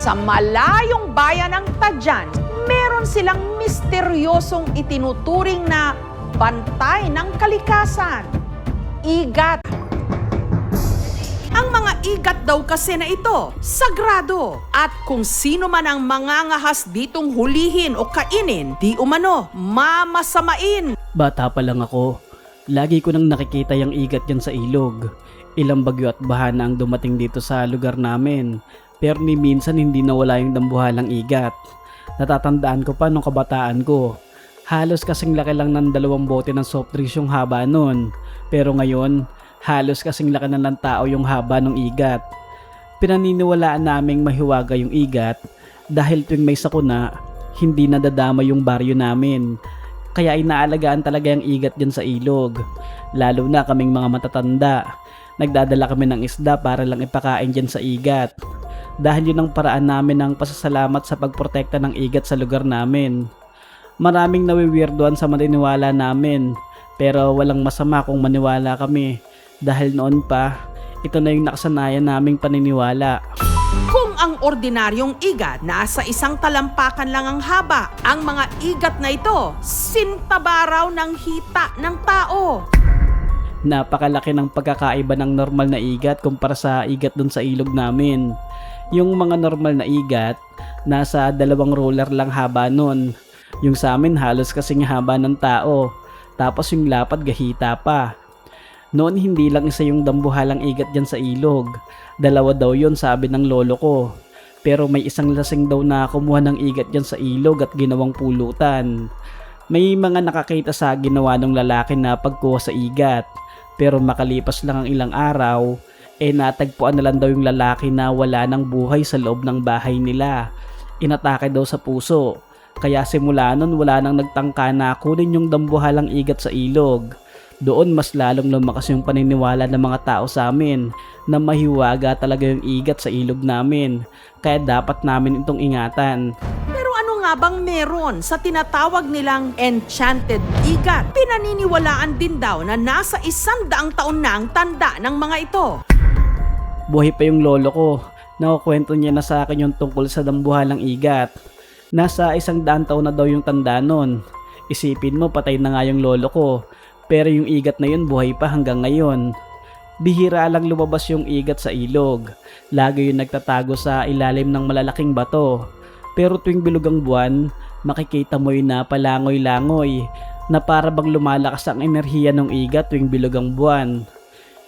Sa malayong bayan ng Tadyan, meron silang misteryosong itinuturing na bantay ng kalikasan. Igat. Ang mga igat daw kasi na ito, sagrado. At kung sino man ang mangangahas ditong hulihin o kainin, di umano, mamasamain. Bata pa lang ako, lagi ko nang nakikita yung igat dyan sa ilog. Ilang bagyo at baha na ang dumating dito sa lugar namin. Pero ni minsan hindi nawala yung dambuhalang igat. Natatandaan ko pa nung kabataan ko. Halos kasing laki lang ng 2 bote ng soft drinks yung haba nun. Pero ngayon, halos kasing laki na ng tao yung haba ng igat. Pinaniniwalaan naming mahiwaga yung igat dahil tuwing may sakuna, hindi nadadama yung baryo namin. Kaya inaalagaan talaga yung igat dyan sa ilog. Lalo na kaming mga matatanda. Nagdadala kami ng isda para lang ipakain dyan sa igat. Dahil yun ang paraan namin ng pasasalamat sa pagprotekta ng igat sa lugar namin. Maraming nawiwirduan sa maniniwala namin, pero walang masama kung maniwala kami. Dahil noon pa, ito na yung nakasanayan naming paniniwala. Kung ang ordinaryong igat nasa isang talampakan lang ang haba, ang mga igat na ito, sintabaraw ng hita ng tao. Napakalaki ng pagkakaiba ng normal na igat kumpara sa igat dun sa ilog namin. Yung mga normal na igat, nasa 2 roller lang haba nun. Yung sa amin halos kasing haba ng tao. Tapos yung lapad gahita pa. Noon hindi lang isa yung dambuhalang igat dyan sa ilog. 2 daw yun sabi ng lolo ko. Pero may isang lasing daw na kumuha ng igat dyan sa ilog at ginawang pulutan. May mga nakakita sa ginawa ng lalaki na pagkuha sa igat. Pero makalipas lang ang ilang araw, natagpuan na lang daw yung lalaki na wala ng buhay sa loob ng bahay nila. Inatake daw sa puso. Kaya simula nun wala nang nagtangka na kunin yung dambuhalang igat sa ilog. Doon mas lalong lumakas yung paniniwala ng mga tao sa amin na mahiwaga talaga yung igat sa ilog namin. Kaya dapat namin itong ingatan. Pero ano nga bang meron sa tinatawag nilang enchanted igat? Pinaniniwalaan din daw na nasa 100 taon na ang tanda ng mga ito. Buhay pa yung lolo ko. Nakukwento niya na sa akin yung tungkol sa dambuhalang igat. Nasa 100 taon na daw yung tanda nun. Isipin mo patay na nga yung lolo ko. Pero yung igat na yun buhay pa hanggang ngayon. Bihira lang lumabas yung igat sa ilog. Lagi yung nagtatago sa ilalim ng malalaking bato. Pero tuwing bilog ang buwan, makikita mo yun na palangoy-langoy na para bang lumalakas ang enerhiya ng igat tuwing bilog ang buwan.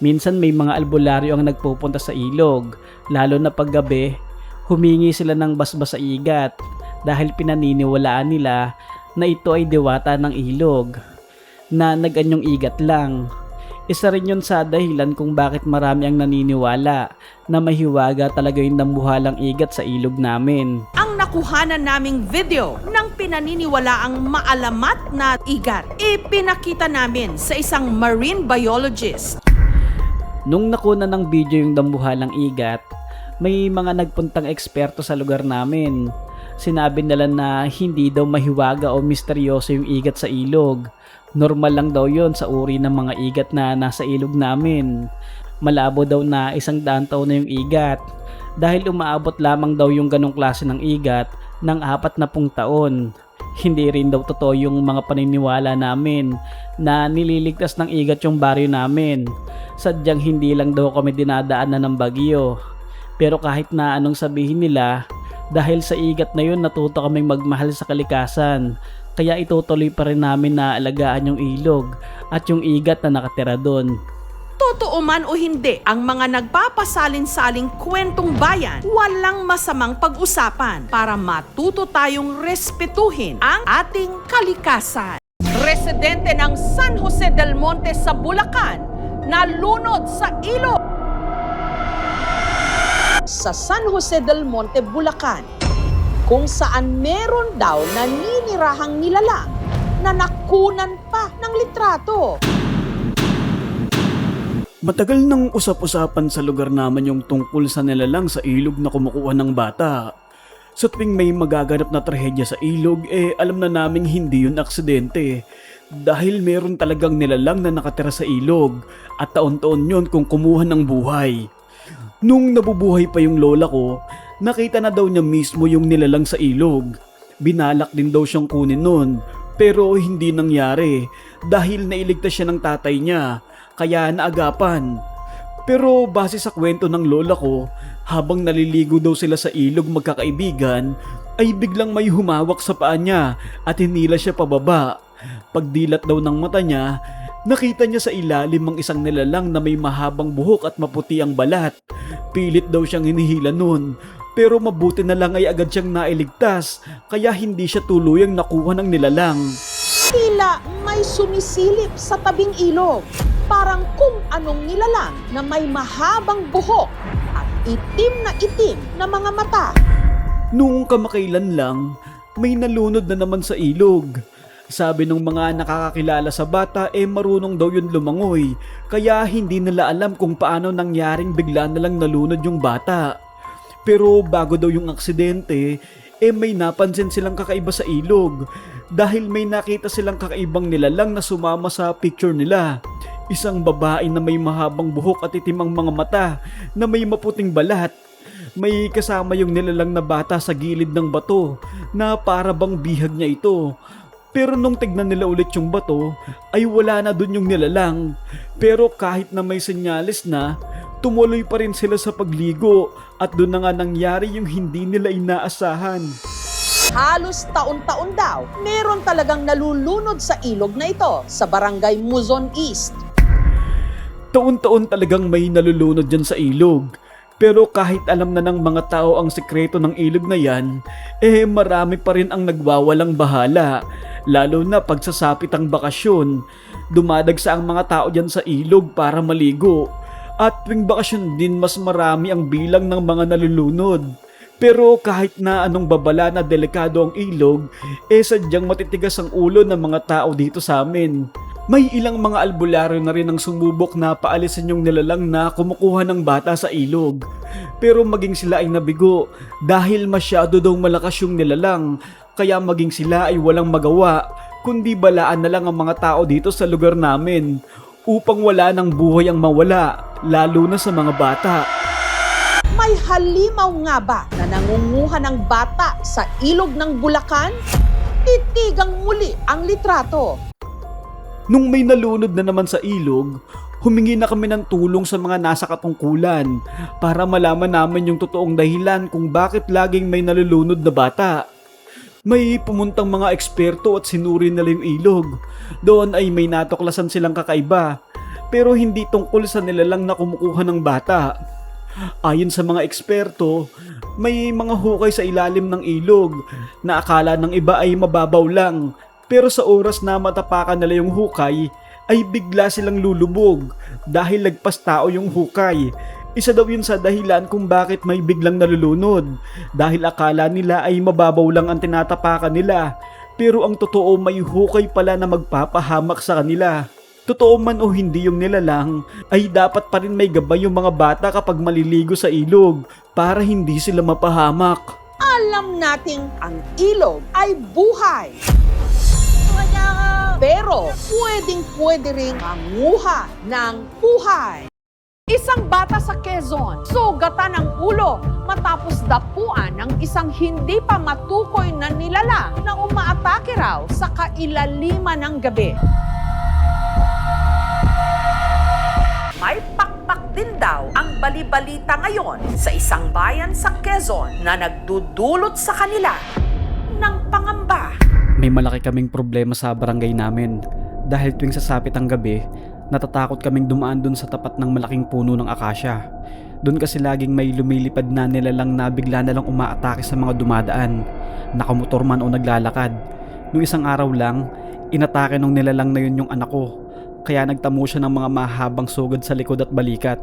Minsan may mga albularyo ang nagpupunta sa ilog, lalo na paggabi, humingi sila ng basbas sa igat dahil pinaniniwalaan nila na ito ay diwata ng ilog, na nag-anyong igat lang. Isa rin yun sa dahilan kung bakit marami ang naniniwala na mahiwaga talaga yung dambuhalang igat sa ilog namin. Ang nakuhanan naming video ng pinaniniwalaang maalamat na igat, ipinakita namin sa isang marine biologist. Nung nakuna ng video yung dambuhalang igat, may mga nagpuntang eksperto sa lugar namin. Sinabi nila na hindi daw mahiwaga o misteryoso yung igat sa ilog. Normal lang daw yon sa uri ng mga igat na nasa ilog namin. Malabo daw na 100 taon na yung igat. Dahil umaabot lamang daw yung ganong klase ng igat ng 40 taon. Hindi rin daw totoo yung mga paniniwala namin na nililigtas ng igat yung baryo namin. Sadyang hindi lang daw kami dinadaanan ng bagyo. Pero kahit na anong sabihin nila, dahil sa igat na yun natuto kaming magmahal sa kalikasan. Kaya itutuloy pa rin namin na alagaan yung ilog at yung igat na nakatira doon. Totoo man o hindi, ang mga nagpapasalin-saling kwentong bayan, walang masamang pag-usapan para matuto tayong respetuhin ang ating kalikasan. Residente ng San Jose del Monte sa Bulacan, nalunod sa ilog. Sa San Jose del Monte, Bulacan, kung saan meron daw naninirahang nilalang na nakunan pa ng litrato. Matagal nang usap-usapan sa lugar naman yung tungkol sa nilalang sa ilog na kumukuha ng bata. Sa tuwing may magaganap na trahedya sa ilog, alam na naming hindi yun aksidente. Dahil meron talagang nilalang na nakatira sa ilog at taon-taon yun kung kumuha ng buhay. Nung nabubuhay pa yung lola ko, Nakita na daw niya mismo yung nilalang sa ilog. Binalak din daw siyang kunin nun, pero hindi nangyari dahil nailigtas siya ng tatay niya, kaya naagapan. Pero base sa kwento ng lola ko, habang naliligo daw sila sa ilog magkakaibigan, ay biglang may humawak sa paa niya at hinila siya pababa. Pagdilat daw ng mata niya, nakita niya sa ilalim ang isang nilalang na may mahabang buhok at maputi ang balat. Pilit daw siyang hinihila nun, pero mabuti na lang ay agad siyang nailigtas, kaya hindi siya tuluyang nakuha ng nilalang. Tila may sumisilip sa tabing ilog. Parang kung anong nilalang na may mahabang buhok at itim na mga mata. Nung kamakailan lang, may nalunod na naman sa ilog. Sabi ng mga nakakakilala sa bata marunong daw yun lumangoy, kaya hindi nila alam kung paano nangyaring bigla na lang nalunod yung bata. Pero bago daw yung aksidente, may napansin silang kakaiba sa ilog dahil may nakita silang kakaibang nilalang na sumama sa picture nila. Isang babae na may mahabang buhok at itim ang mga mata na may maputing balat. May kasama yung nilalang na bata sa gilid ng bato na para bang bihag niya ito. Pero nung tignan nila ulit yung bato, ay wala na dun yung nilalang. Pero kahit na may senyales na, tumuloy pa rin sila sa pagligo at dun na nga nangyari yung hindi nila inaasahan. Halos taon-taon daw, meron talagang nalulunod sa ilog na ito sa barangay Muzon East. Taon-taon talagang may nalulunod dyan sa ilog. Pero kahit alam na ng mga tao ang sekreto ng ilog na yan, marami pa rin ang nagwawalang bahala. Lalo na pagsasapit ang bakasyon. Dumadagsa ang mga tao dyan sa ilog para maligo. At tuwing bakasyon din mas marami ang bilang ng mga nalulunod. Pero kahit na anong babala na delikado ang ilog, sadyang matitigas ang ulo ng mga tao dito sa amin. May ilang mga albularyo na rin ang sumubok na paalisin yung nilalang na kumukuha ng bata sa ilog. Pero maging sila ay nabigo dahil masyado daw malakas yung nilalang, kaya maging sila ay walang magawa kundi balaan na lang ang mga tao dito sa lugar namin upang wala ng buhay ang mawala, lalo na sa mga bata. May halimaw nga ba na nangunguha ng bata sa ilog ng Bulacan? Titigang muli ang litrato. Nung may nalunod na naman sa ilog, humingi na kami ng tulong sa mga nasa katungkulan para malaman namin yung totoong dahilan kung bakit laging may nalulunod na bata. May pumuntang mga eksperto at sinuri nila yung ilog. Doon ay may natuklasan silang kakaiba, pero hindi tungkol sa nilalang na kumukuha ng bata. Ayon sa mga eksperto, may mga hukay sa ilalim ng ilog na akala ng iba ay mababaw lang. Pero sa oras na matapakan nila yung hukay, ay bigla silang lulubog dahil lagpas tao yung hukay. Isa daw yun sa dahilan kung bakit may biglang nalulunod dahil akala nila ay mababaw lang ang tinatapakan nila. Pero ang totoo may hukay pala na magpapahamak sa kanila. Totoo man o hindi yung nilalang, ay dapat pa rin may gabay yung mga bata kapag maliligo sa ilog para hindi sila mapahamak. Alam nating ang ilog ay buhay. Pero pwedeng-pwede ring manguha ng buhay. Isang bata sa Quezon, sugatan ang ulo matapos dapuan ng isang hindi pa matukoy na nilalang na umaatake raw sa kailaliman ng gabi. May pakpak din daw ang balibalita ngayon sa isang bayan sa Quezon na nagdudulot sa kanila ng pangamba. May malaki kaming problema sa barangay namin dahil tuwing sasapit ang gabi, natatakot kaming dumaan dun sa tapat ng malaking puno ng akasya. Dun kasi laging may lumilipad na nilalang na bigla na lang umaatake sa mga dumadaan, nakamotor man o naglalakad. Nung isang araw lang, inatake nung nilalang na yun yung anak ko, kaya nagtamo siya ng mga mahabang sugod sa likod at balikat.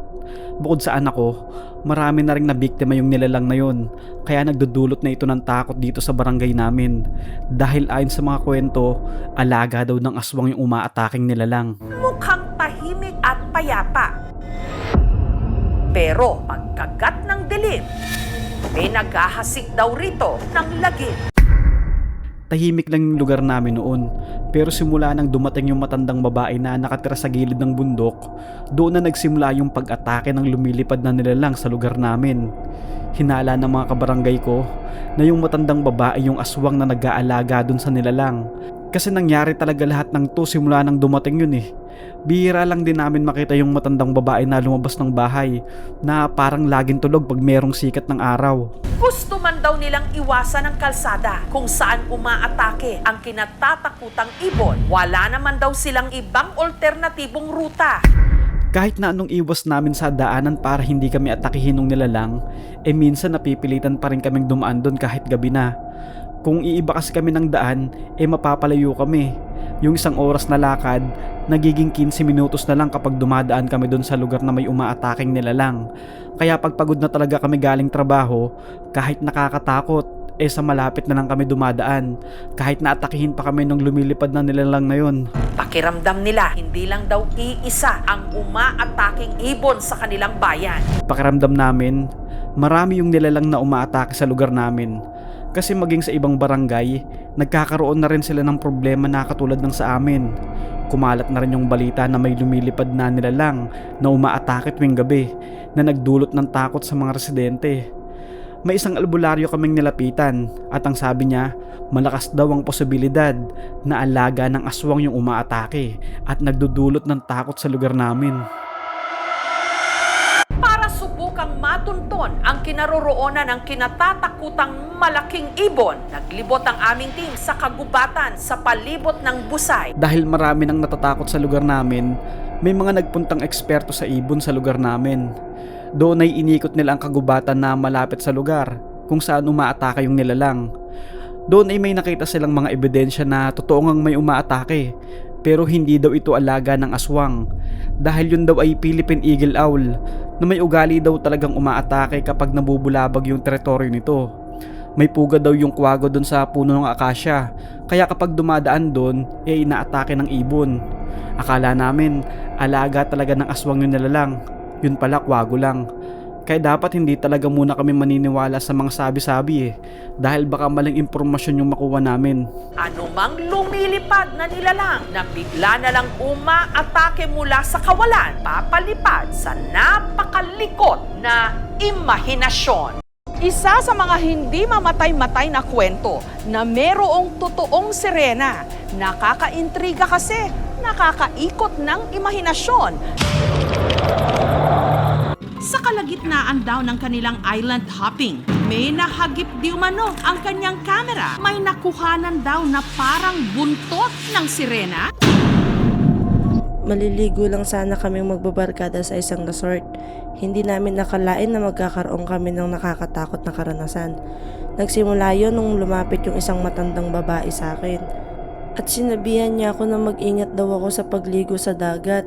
Bukod sa anak ko, marami na ring nabiktima yung nilalang na yun, kaya nagdudulot na ito ng takot dito sa barangay namin. Dahil ayon sa mga kwento, alaga daw ng aswang yung umaataking nilalang. Mukhang tahimik at payapa. Pero pagkagat ng dilim, may naghahasik daw rito ng lagim. Tahimik lang yung lugar namin noon. Pero simula nang dumating yung matandang babae na nakatira sa gilid ng bundok, doon na nagsimula yung pag-atake ng lumilipad na nilalang sa lugar namin. Hinala ng mga kabarangay ko na yung matandang babae yung aswang na nag-aalaga doon sa nilalang. Kasi nangyari talaga lahat ng to simula nang dumating yun eh. Bihira lang din namin makita yung matandang babae na lumabas ng bahay na parang laging tulog pag merong sikat ng araw. Gusto man daw nilang iwasan ang kalsada kung saan umaatake ang kinatatakutang ibon. Wala naman daw silang ibang alternatibong ruta. Kahit na anong iwas namin sa daanan para hindi kami atakihin ng nilalang, minsan napipilitan pa rin kaming dumaan doon kahit gabi na. Kung iiba kasi kami ng daan, mapapalayo kami. Yung isang oras na lakad, nagiging 15 minutos na lang kapag dumadaan kami doon sa lugar na may umaataking nilalang. Kaya pagpagod na talaga kami galing trabaho, kahit nakakatakot, sa malapit na lang kami dumadaan. Kahit naatakihin pa kami nung lumilipad na nilalang na yun. Pakiramdam nila, hindi lang daw iisa ang umaataking ibon sa kanilang bayan. Pakiramdam namin, marami yung nilalang na umaatake sa lugar namin. Kasi maging sa ibang barangay, nagkakaroon na rin sila ng problema na katulad ng sa amin. Kumalat na rin yung balita na may lumilipad na nilalang na umaatake tuwing gabi na nagdulot ng takot sa mga residente. May isang albularyo kaming nilapitan at ang sabi niya, malakas daw ang posibilidad na alaga ng aswang yung umaatake at nagdudulot ng takot sa lugar namin. Para subukang matunton ang kinaroroonan ng kinatatakutang malaking ibon, naglibot ang aming team sa kagubatan sa palibot ng Busay. Dahil marami nang natatakot sa lugar namin, may mga nagpuntang eksperto sa ibon sa lugar namin. Doon ay inikot nila ang kagubatan na malapit sa lugar kung saan umaatake yung nilalang. Doon ay may nakita silang mga ebidensya na totoo ngang may umaatake, pero hindi daw ito alaga ng aswang. Dahil yun daw ay Philippine Eagle Owl na may ugali daw talagang umaatake kapag nabubulabag yung teritoryo nito. May puga daw yung kwago doon sa puno ng akasya, kaya kapag dumadaan doon, inaatake ng ibon. Akala namin, alaga talaga ng aswang yung nilalang. Yun pala, kwago lang. Kaya dapat hindi talaga muna kami maniniwala sa mga sabi-sabi dahil baka maling impormasyon yung makuha namin. Anumang lumilipad na nilalang na bigla na lang umaatake mula sa kawalan, papalipad sa napakalikot na imahinasyon. Isa sa mga hindi mamatay-matay na kwento na merong totoong sirena. Nakakaintriga kasi, nakakaikot ng imahinasyon. Sa kalagitnaan daw ng kanilang island hopping, may nahagip di umano ang kanyang kamera. May nakuhanan daw na parang buntot ng sirena. Maliligo lang sana kaming magbabarkada sa isang resort. Hindi namin nakalain na magkakaroon kami ng nakakatakot na karanasan. Nagsimula yun nung lumapit yung isang matandang babae sa akin. At sinabihan niya ako na mag-ingat daw ako sa pagligo sa dagat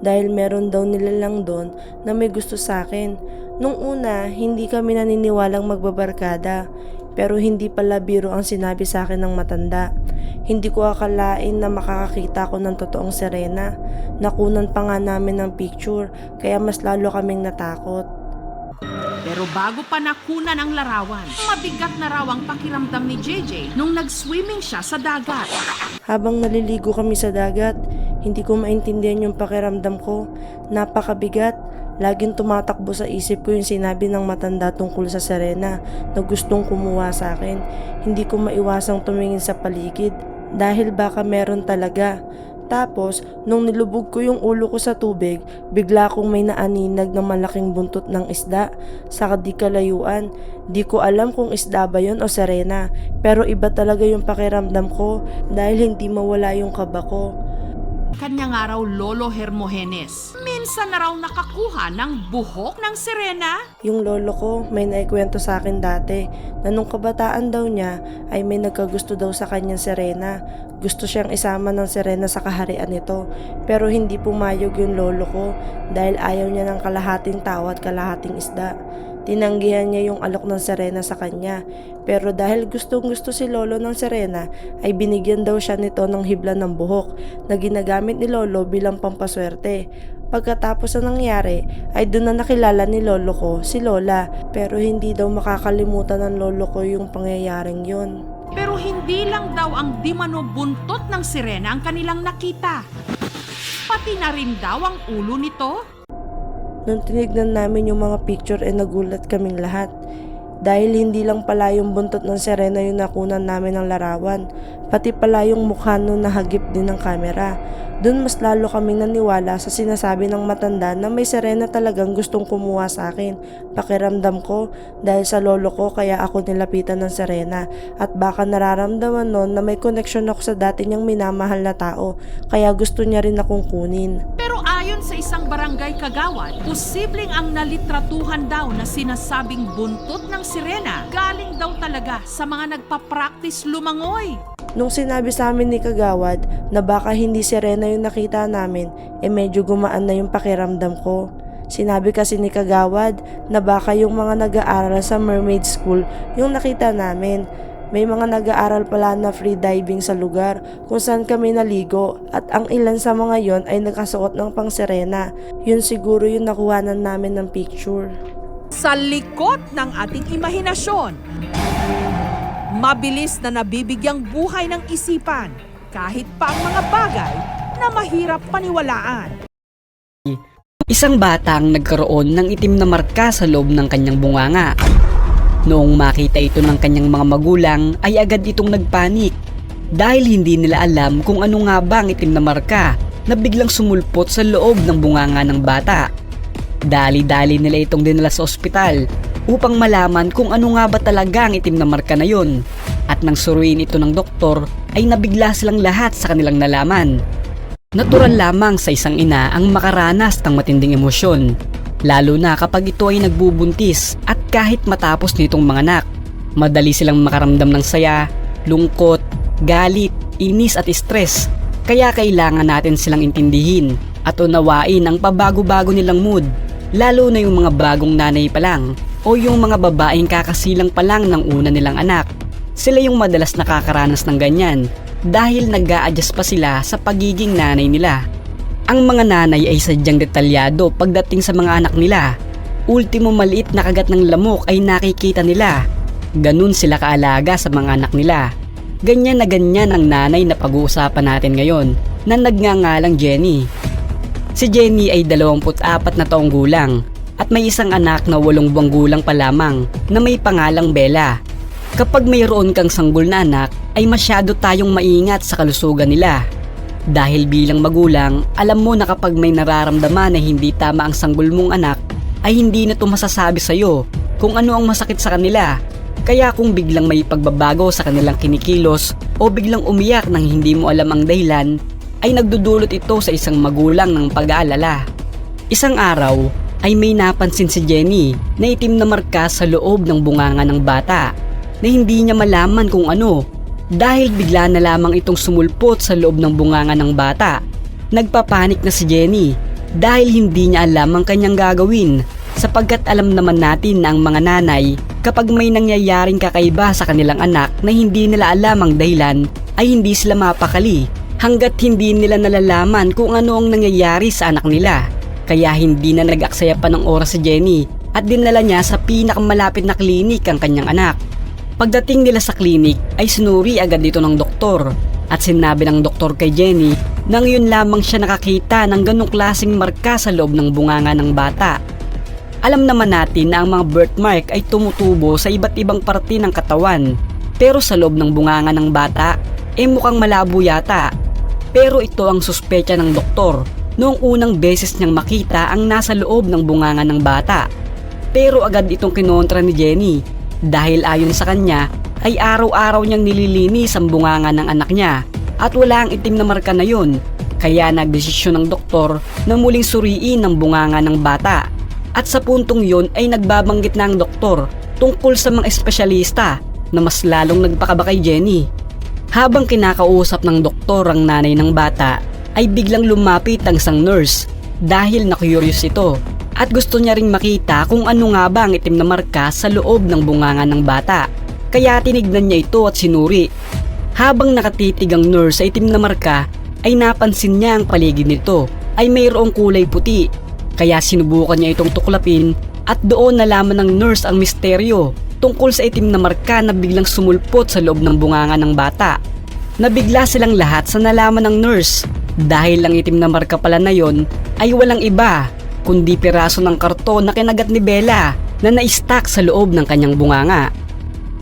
dahil meron daw nilalang doon na may gusto sa akin. Nung una, hindi kami naniniwalang magbabarkada pero hindi pala biro ang sinabi sa akin ng matanda. Hindi ko akalain na makakakita ako ng totoong sirena. Nakunan pa nga namin ng picture kaya mas lalo kaming natakot. Pero bago pa nakunan ang larawan, mabigat na raw ang pakiramdam ni JJ nung nag-swimming siya sa dagat. Habang naliligo kami sa dagat, hindi ko maintindihan yung pakiramdam ko. Napakabigat. Laging tumatakbo sa isip ko yung sinabi ng matanda tungkol sa sirena na gustong kumuha sa akin. Hindi ko maiwasang tumingin sa paligid dahil baka meron talaga. Tapos, nung nilubog ko yung ulo ko sa tubig, bigla kong may naaninag na malaking buntot ng isda sa di kalayuan. Di ko alam kung isda ba yun o sirena, pero iba talaga yung pakiramdam ko dahil hindi mawala yung kaba ko. Kanya nga raw Lolo Hermogenes. Minsan na raw nakakuha ng buhok ng sirena. Yung lolo ko may naikwento sa akin dati na nung kabataan daw niya ay may nagkagusto daw sa kanyang sirena. Gusto siyang isama ng sirena sa kaharian nito pero hindi pumayag yung lolo ko dahil ayaw niya ng kalahating tao at kalahating isda. Tinanggihan niya yung alok ng sirena sa kanya pero dahil gustong-gusto si lolo ng sirena ay binigyan daw siya nito ng hibla ng buhok na ginagamit ni lolo bilang pampaswerte. Pagkatapos na nangyari ay doon na nakilala ni lolo ko si Lola, pero hindi daw makakalimutan ng lolo ko yung pangyayaring yun. Pero hindi lang daw ang di mano buntot ng sirena ang kanilang nakita. Pati na rin daw ang ulo nito. Nung tinignan namin yung mga picture ay nagulat kaming lahat. Dahil hindi lang pala yung buntot ng sirena yung nakunan namin ng larawan, pati pala yung mukha nun nahagip din ng kamera. Doon mas lalo kaming naniwala sa sinasabi ng matanda na may sirena talagang gustong kumuha sa akin. Pakiramdam ko dahil sa lolo ko kaya ako nilapitan ng sirena, at baka nararamdaman nun na may koneksyon ako sa dati niyang minamahal na tao kaya gusto niya rin akong kunin. Pero ayon sa isang barangay kagawad, posibleng ang nalitratuhan daw na sinasabing buntot ng sirena galing daw talaga sa mga nagpa-practice lumangoy. Nung sinabi sa amin ni Kagawad na baka hindi sirena yung nakita namin, medyo gumaan na yung pakiramdam ko. Sinabi kasi ni Kagawad na baka yung mga nag-aaral sa mermaid school yung nakita namin. May mga nag-aaral pala na free diving sa lugar kung saan kami naligo, at ang ilan sa mga yon ay nagkasuot ng pang sirena. Yun siguro yung nakuhanan namin ng picture. Sa likod ng ating imahinasyon, mabilis na nabibigyang buhay ng isipan kahit pa ang mga bagay na mahirap paniwalaan. Isang bata ang nagkaroon ng itim na marka sa loob ng kanyang bunganga. Noong makita ito ng kanyang mga magulang ay agad itong nagpanik dahil hindi nila alam kung ano nga ba ang itim na marka na biglang sumulpot sa loob ng bunganga ng bata. Dali-dali nila itong dinala sa ospital upang malaman kung ano nga ba talaga ang itim na marka na yon. At nang suruin ito ng doktor ay nabigla silang lahat sa kanilang nalaman. Natural lamang sa isang ina ang makaranas ng matinding emosyon, lalo na kapag ito ay nagbubuntis at kahit matapos nitong manganak. Madali silang makaramdam ng saya, lungkot, galit, inis at stress, kaya kailangan natin silang intindihin at unawain ang pabago-bago nilang mood, lalo na yung mga bagong nanay pa lang o yung mga babaeng kakasilang pa lang ng una nilang anak. Sila yung madalas nakakaranas ng ganyan dahil nag-a-adjust pa sila sa pagiging nanay nila. Ang mga nanay ay sadyang detalyado pagdating sa mga anak nila. Ultimo maliit na kagat ng lamok ay nakikita nila. Ganun sila kaalaga sa mga anak nila. Ganyan na ganyan ang nanay na pag-uusapan natin ngayon na nagngangalang Jenny. Si Jenny ay 24 na taong gulang at may isang anak na 8 buwang gulang pa lamang na may pangalang Bella. Kapag mayroon kang sanggol na anak ay masyado tayong maingat sa kalusugan nila. Dahil bilang magulang, alam mo na kapag may nararamdaman na hindi tama ang sanggol mong anak ay hindi na ito masasabi sa'yo kung ano ang masakit sa kanila. Kaya kung biglang may pagbabago sa kanilang kinikilos o biglang umiyak nang hindi mo alam ang dahilan, ay nagdudulot ito sa isang magulang ng pag-aalala. Isang araw ay may napansin si Jenny na itim na marka sa loob ng bunganga ng bata na hindi niya malaman kung ano, dahil bigla na lamang itong sumulpot sa loob ng bunganga ng bata. Nagpapanik na si Jenny dahil hindi niya alam ang kanyang gagawin, sapagkat alam naman natin na ang mga nanay kapag may nangyayaring kakaiba sa kanilang anak na hindi nila alam ang dahilan ay hindi sila mapakali hanggat hindi nila nalalaman kung ano ang nangyayari sa anak nila. Kaya hindi na nag-aksaya pa ng oras si Jenny at dinala niya sa pinakamalapit na klinik ang kanyang anak. Pagdating nila sa klinik ay sinuri agad dito ng doktor at sinabi ng doktor kay Jenny na ngayon lamang siya nakakita ng ganong klaseng marka sa loob ng bunganga ng bata. Alam naman natin na ang mga birthmark ay tumutubo sa iba't ibang parte ng katawan, pero sa loob ng bunganga ng bata mukhang malabo yata. Pero ito ang suspecha ng doktor noong unang beses niyang makita ang nasa loob ng bunganga ng bata. Pero agad itong kinontra ni Jenny dahil ayon sa kanya ay araw-araw niyang nililinis ang bunganga ng anak niya at wala ang itim na marka na yun. Kaya nagdesisyon ng doktor na muling suriin ang bunganga ng bata. At sa puntong yon ay nagbabanggit na ang doktor tungkol sa mga espesyalista na mas lalong nagpakaba kay Jenny. Habang kinakausap ng doktor ang nanay ng bata ay biglang lumapit ang isang nurse dahil na-curious ito at gusto niya ring makita kung ano nga ba ang itim na marka sa loob ng bunganga ng bata. Kaya tinignan niya ito at sinuri. Habang nakatitig ang nurse sa itim na marka ay napansin niya ang paligid nito ay mayroong kulay puti. Kaya sinubukan niya itong tuklapin at doon nalaman ng nurse ang misteryo tungkol sa itim na marka na biglang sumulpot sa loob ng bunganga ng bata. Nabigla silang lahat sa nalaman ng nurse dahil ang itim na marka pala na yon ay walang iba kundi piraso ng karton na kinagat ni Bella na na-stack sa loob ng kanyang bunganga.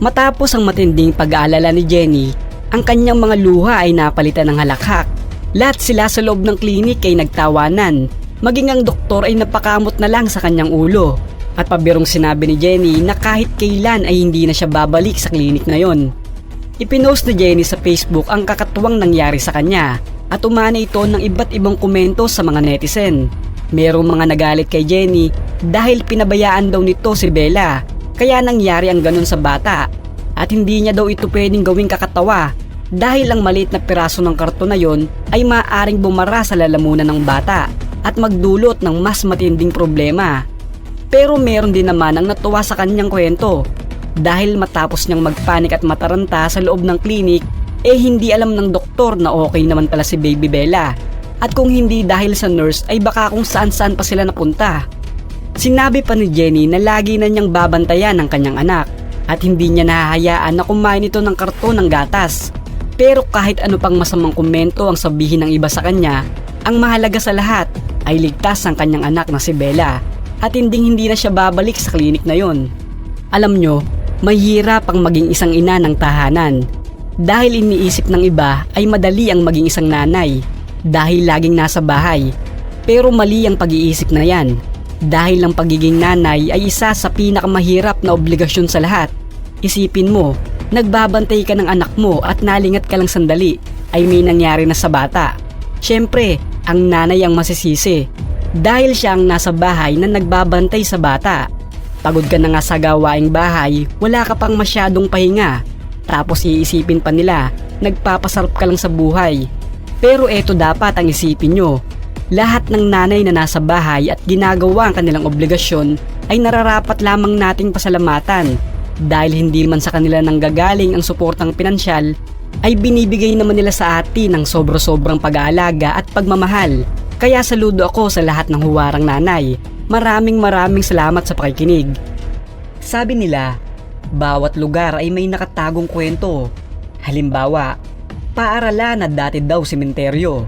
Matapos ang matinding pag-aalala ni Jenny, ang kanyang mga luha ay napalitan ng halakhak. Lahat sila sa loob ng klinik ay nagtawanan, maging ang doktor ay napakamot na lang sa kanyang ulo. At pabirong sinabi ni Jenny na kahit kailan ay hindi na siya babalik sa klinik na yon. Ipinost ni Jenny sa Facebook ang kakatuwang nangyari sa kanya at umana ito ng iba't ibang komento sa mga netizen. Merong mga nagalit kay Jenny dahil pinabayaan daw nito si Bella, kaya nangyari ang ganun sa bata. At hindi niya daw ito pwedeng gawing kakatawa dahil ang maliit na piraso ng karton na yon ay maaaring bumara sa lalamunan ng bata at magdulot ng mas matinding problema. Pero meron din naman ang natuwa sa kanyang kwento dahil matapos niyang magpanik at mataranta sa loob ng klinik, hindi alam ng doktor na okay naman pala si Baby Bella. At kung hindi dahil sa nurse ay baka kung saan-saan pa sila napunta. Sinabi pa ni Jenny na lagi na niyang babantayan ang kanyang anak at hindi niya nahahayaan na kumain ito ng karton ng gatas. Pero kahit ano pang masamang komento ang sabihin ng iba sa kanya, ang mahalaga sa lahat ay ligtas ang kanyang anak na si Bella. At hindi na siya babalik sa klinik na yon. Alam nyo, mahirap ang maging isang ina ng tahanan. Dahil iniisip ng iba ay madali ang maging isang nanay dahil laging nasa bahay. Pero mali ang pag-iisip na yan dahil ang pagiging nanay ay isa sa pinakamahirap na obligasyon sa lahat. Isipin mo, nagbabantay ka ng anak mo at nalingat ka lang sandali ay may nangyari na sa bata. Siyempre, ang nanay ang masisisi. Dahil siya ang nasa bahay na nagbabantay sa bata. Pagod ka na nga sa gawaing bahay, wala ka pang masyadong pahinga. Tapos iisipin pa nila, nagpapasarap ka lang sa buhay. Pero eto dapat ang isipin nyo. Lahat ng nanay na nasa bahay at ginagawa ang kanilang obligasyon ay nararapat lamang nating pasalamatan. Dahil hindi man sa kanila nanggagaling ang suportang pinansyal, ay binibigay naman nila sa atin ng sobra-sobrang pag-aalaga at pagmamahal. Kaya saludo ako sa lahat ng huwarang nanay. Maraming salamat sa pakikinig. Sabi nila, bawat lugar ay may nakatagong kwento. Halimbawa, paaralan na dati daw sementeryo.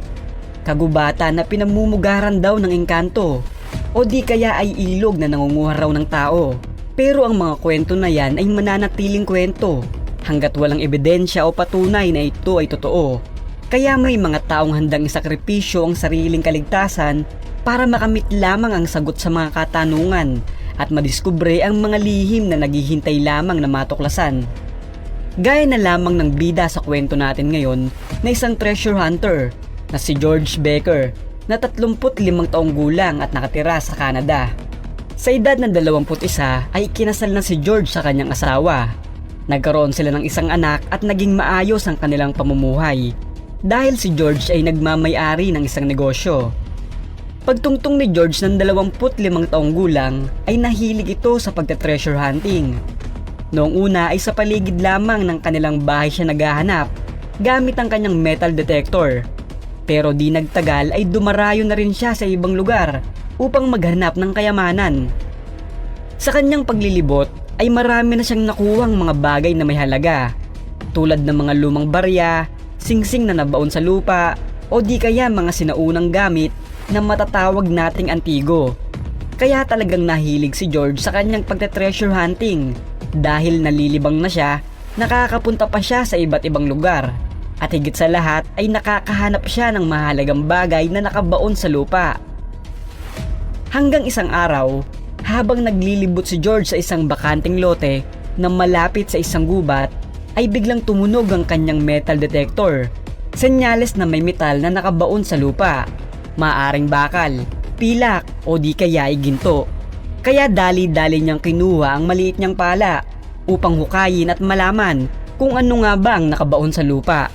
Kagubatan na pinamumugaran daw ng engkanto. O di kaya ay ilog na nangunguha raw ng tao. Pero ang mga kwento na yan ay mananatiling kwento hanggat walang ebidensya o patunay na ito ay totoo. Kaya may mga taong handang isakripisyo ang sariling kaligtasan para makamit lamang ang sagot sa mga katanungan at madiskubre ang mga lihim na naghihintay lamang na matuklasan. Gaya na lamang ng bida sa kwento natin ngayon na isang treasure hunter na si George Becker na 35 taong gulang at nakatira sa Canada. Sa edad ng 21 ay ikinasal na si George sa kanyang asawa. Nagkaroon sila ng isang anak at naging maayos ang kanilang pamumuhay. Dahil si George ay nagmamay-ari ng isang negosyo. Pagtungtong ni George ng 25 taong gulang ay nahilig ito sa pagte-treasure hunting. Noong una ay sa paligid lamang ng kanilang bahay siya naghahanap gamit ang kanyang metal detector. Pero di nagtagal ay dumarayo na rin siya sa ibang lugar upang maghanap ng kayamanan. Sa kanyang paglilibot ay marami na siyang nakuhang mga bagay na may halaga tulad ng mga lumang barya, singsing na nabaon sa lupa o di kaya mga sinaunang gamit na matatawag nating antigo. Kaya talagang nahilig si George sa kanyang pagte-treasure hunting dahil nalilibang na siya, nakakapunta pa siya sa iba't ibang lugar at higit sa lahat ay nakakahanap siya ng mahalagang bagay na nakabaon sa lupa. Hanggang isang araw, habang naglilibot si George sa isang bakanting lote na malapit sa isang gubat, ay biglang tumunog ang kanyang metal detector. Senyales na may metal na nakabaon sa lupa. Maaring bakal, pilak o di kaya ay ginto. Kaya dali-dali niyang kinuha ang maliit niyang pala upang hukayin at malaman kung ano nga ba ang nakabaon sa lupa.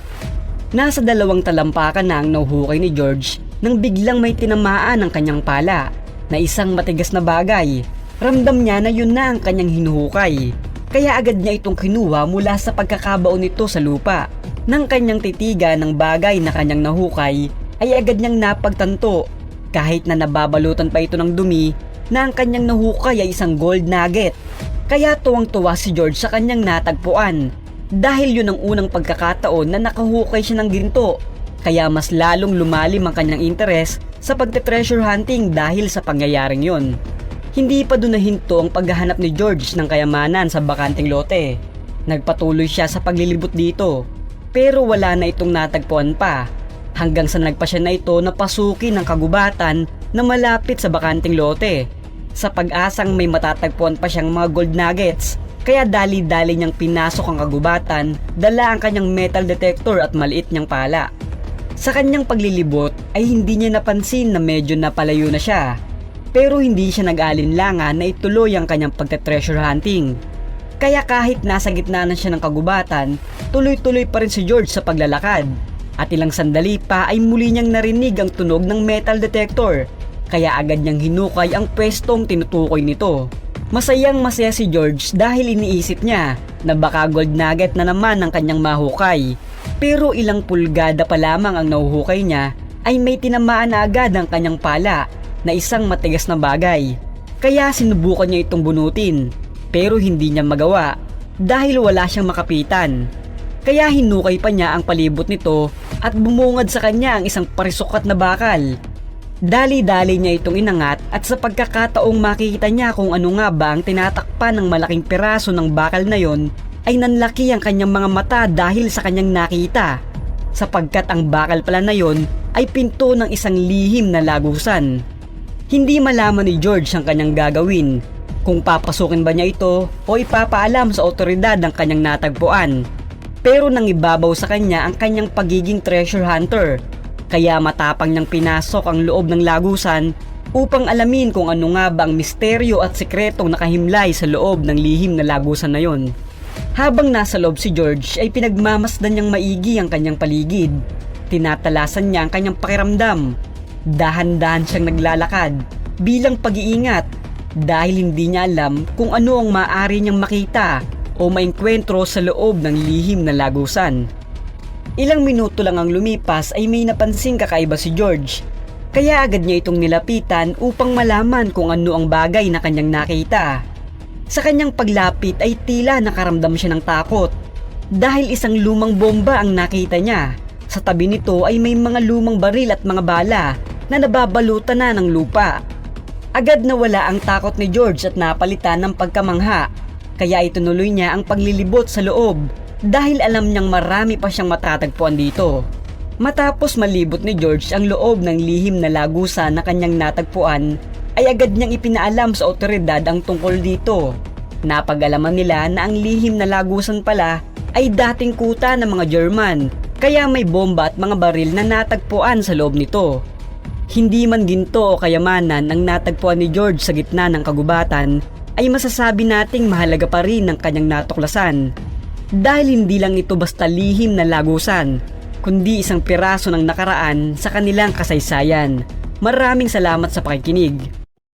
Nasa 2 talampakan na ang nauhukay ni George nang biglang may tinamaan ang kanyang pala na isang matigas na bagay. Ramdam niya na yun na ang kanyang hinuhukay. Kaya agad niya itong kinuha mula sa pagkakabaon nito sa lupa. Nang kanyang titiga ng bagay na kanyang nahukay, ay agad niyang napagtanto kahit na nababalutan pa ito ng dumi na ang kanyang nahukay ay isang gold nugget. Kaya tuwang-tuwa si George sa kanyang natagpuan dahil yun ang unang pagkakataon na nakahukay siya ng ginto. Kaya mas lalong lumalim ang kanyang interes sa pagte-treasure hunting dahil sa pangyayaring yun. Hindi pa doon nahinto ang paghahanap ni George ng kayamanan sa bakanting lote. Nagpatuloy siya sa paglilibot dito, pero wala na itong natagpuan pa. Hanggang sa nagpasya na ito na pasukin ng kagubatan na malapit sa bakanting lote. Sa pag-asang may matatagpuan pa siyang mga gold nuggets, kaya dali-dali niyang pinasok ang kagubatan, dala ang kanyang metal detector at maliit niyang pala. Sa kanyang paglilibot ay hindi niya napansin na medyo napalayo na siya. Pero hindi siya nag-alinlangan na ituloy ang kanyang pagte-treasure hunting. Kaya kahit nasa gitna na siya ng kagubatan, tuloy-tuloy pa rin si George sa paglalakad. At ilang sandali pa ay muli niyang narinig ang tunog ng metal detector. Kaya agad niyang hinukay ang pwestong tinutukoy nito. Masayang masaya si George dahil iniisip niya na baka gold nugget na naman ang kanyang mahukay. Pero ilang pulgada pa lamang ang nahuhukay niya ay may tinamaan na agad ang kanyang pala na isang matigas na bagay. Kaya sinubukan niya itong bunutin, pero hindi niya magawa dahil wala siyang makapitan. Kaya hinukay pa niya ang palibot nito at bumungad sa kanya ang isang parisukat na bakal. Dali-dali niya itong inangat at sa pagkakataong makikita niya kung ano nga ba ang tinatakpan ng malaking piraso ng bakal na yon, ay nanlaki ang kanyang mga mata dahil sa kanyang nakita. Sapagkat ang bakal pala na yon ay pinto ng isang lihim na lagusan. Hindi malaman ni George ang kanyang gagawin, kung papasukin ba niya ito o ipapaalam sa otoridad ang kanyang natagpuan. Pero nangibabaw sa kanya ang kanyang pagiging treasure hunter, kaya matapang niyang pinasok ang loob ng lagusan upang alamin kung ano nga ba ang misteryo at sikretong nakahimlay sa loob ng lihim na lagusan na yon. Habang nasa loob si George ay pinagmamasdan niyang maigi ang kanyang paligid. Tinatalasan niya ang kanyang pakiramdam. Dahan-dahan siyang naglalakad bilang pag-iingat dahil hindi niya alam kung ano ang maaari niyang makita o maengkwentro sa loob ng lihim na lagusan. Ilang minuto lang ang lumipas ay may napansing kakaiba si George, kaya agad niya itong nilapitan upang malaman kung ano ang bagay na kanyang nakita. Sa kanyang paglapit ay tila nakaramdam siya ng takot dahil isang lumang bomba ang nakita niya. Sa tabi nito ay may mga lumang baril at mga bala na nababalutan na ng lupa. Agad nawala ang takot ni George at napalitan ng pagkamangha, kaya itunuloy niya ang paglilibot sa loob dahil alam niyang marami pa siyang matatagpuan dito. Matapos malibot ni George ang loob ng lihim na lagusan na kanyang natagpuan, ay agad niyang ipinaalam sa otoridad ang tungkol dito. Napag-alaman nila na ang lihim na lagusan pala ay dating kuta ng mga German, kaya may bomba at mga baril na natagpuan sa loob nito. Hindi man ginto o kayamanan ang natagpuan ni George sa gitna ng kagubatan, ay masasabi nating mahalaga pa rin ang kanyang natuklasan. Dahil hindi lang ito basta lihim na lagusan, kundi isang piraso ng nakaraan sa kanilang kasaysayan. Maraming salamat sa pakikinig.